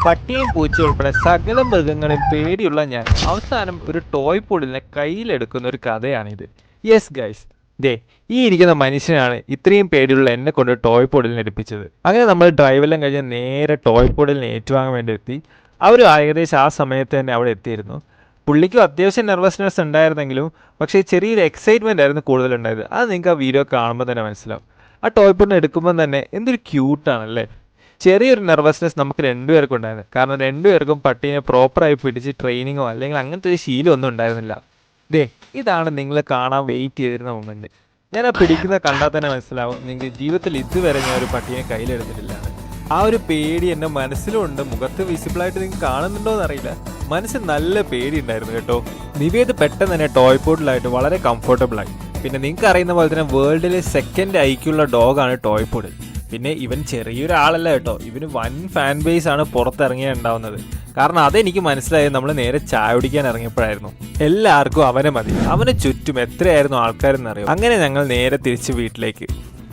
പട്ടിയും പൂച്ചയും ഉൾപ്പെടെ സകല മൃഗങ്ങളെയും പേടിയുള്ള ഞാൻ അവസാനം ഒരു ടോയ് പുഡിലിനെ കയ്യിലെടുക്കുന്ന ഒരു കഥയാണിത്. യെസ് ഗൈസ്, ദേ ഈ ഇരിക്കുന്ന മനുഷ്യനാണ് ഇത്രയും പേടിയുള്ള എന്നെ കൊണ്ട് ടോയ് പുഡിലിനെ എടുപ്പിച്ചത്. അങ്ങനെ നമ്മൾ ഡ്രൈവെല്ലാം കഴിഞ്ഞ് നേരെ ടോയ് പുഡിലിനെ ഏറ്റുവാങ്ങാൻ വേണ്ടി എത്തി. അവർ ഏകദേശം ആ സമയത്ത് തന്നെ അവിടെ എത്തിയിരുന്നു. പുള്ളിക്കും അത്യാവശ്യം നെർവസ്നെസ് ഉണ്ടായിരുന്നെങ്കിലും പക്ഷേ ചെറിയൊരു എക്സൈറ്റ്മെൻ്റ് ആയിരുന്നു കൂടുതലുണ്ടായത്. അത് നിങ്ങൾക്ക് ആ വീഡിയോ കാണുമ്പോൾ തന്നെ മനസ്സിലാവും. ആ ടോയ് പുഡിനെ എടുക്കുമ്പോൾ തന്നെ എന്തൊരു ക്യൂട്ടാണല്ലേ. ചെറിയൊരു നെർവസ്നെസ് നമുക്ക് രണ്ടുപേർക്കും ഉണ്ടായിരുന്നു. കാരണം രണ്ടുപേർക്കും പട്ടീനെ പ്രോപ്പറായി പിടിച്ച് ട്രെയിനിങ്ങോ അല്ലെങ്കിൽ അങ്ങനത്തെ ഒരു ശീലം ഒന്നും ഉണ്ടായിരുന്നില്ല. ദേ ഇതാണ് നിങ്ങൾ കാണാൻ വെയിറ്റ് ചെയ്തിരുന്ന മൊമെൻറ്റ്. ഞാൻ ആ പിടിക്കുന്ന കണ്ടാൽ തന്നെ മനസ്സിലാവും നിങ്ങൾക്ക് ജീവിതത്തിൽ ഇതുവരെ ഞാൻ ഒരു പട്ടീനെ കയ്യിലെടുത്തിട്ടില്ല. ആ ഒരു പേടി എൻ്റെ മനസ്സിലും ഉണ്ട്. മുഖത്ത് വിസിബിളായിട്ട് നിങ്ങൾക്ക് കാണുന്നുണ്ടോ എന്നറിയില്ല. മനസ്സിൽ നല്ല പേടി ഉണ്ടായിരുന്നു കേട്ടോ. നിവേദ് പെട്ടെന്ന് തന്നെ ടോയ് പോഡിലായിട്ട് വളരെ കംഫർട്ടബിളായി. പിന്നെ നിങ്ങൾക്ക് അറിയുന്ന പോലെ തന്നെ വേൾഡിലെ സെക്കൻഡ് ഐക്യുള്ള ഡോഗാണ് ടോയ് പോഡിൽ. പിന്നെ ഇവൻ ചെറിയൊരാളല്ല കേട്ടോ, ഇവന് വൻ ഫാൻ ബേസ് ആണ് പുറത്തിറങ്ങിയാൽ ഉണ്ടാവുന്നത്. കാരണം അതെനിക്ക് മനസ്സിലായത് നമ്മൾ നേരെ ചായ കുടിക്കാൻ ഇറങ്ങിയപ്പോഴായിരുന്നു. എല്ലാവർക്കും അവനെ മതി. അവന് ചുറ്റും എത്രയായിരുന്നു ആൾക്കാരെന്നറിയോ. അങ്ങനെ ഞങ്ങൾ നേരെ തിരിച്ച് വീട്ടിലേക്ക്.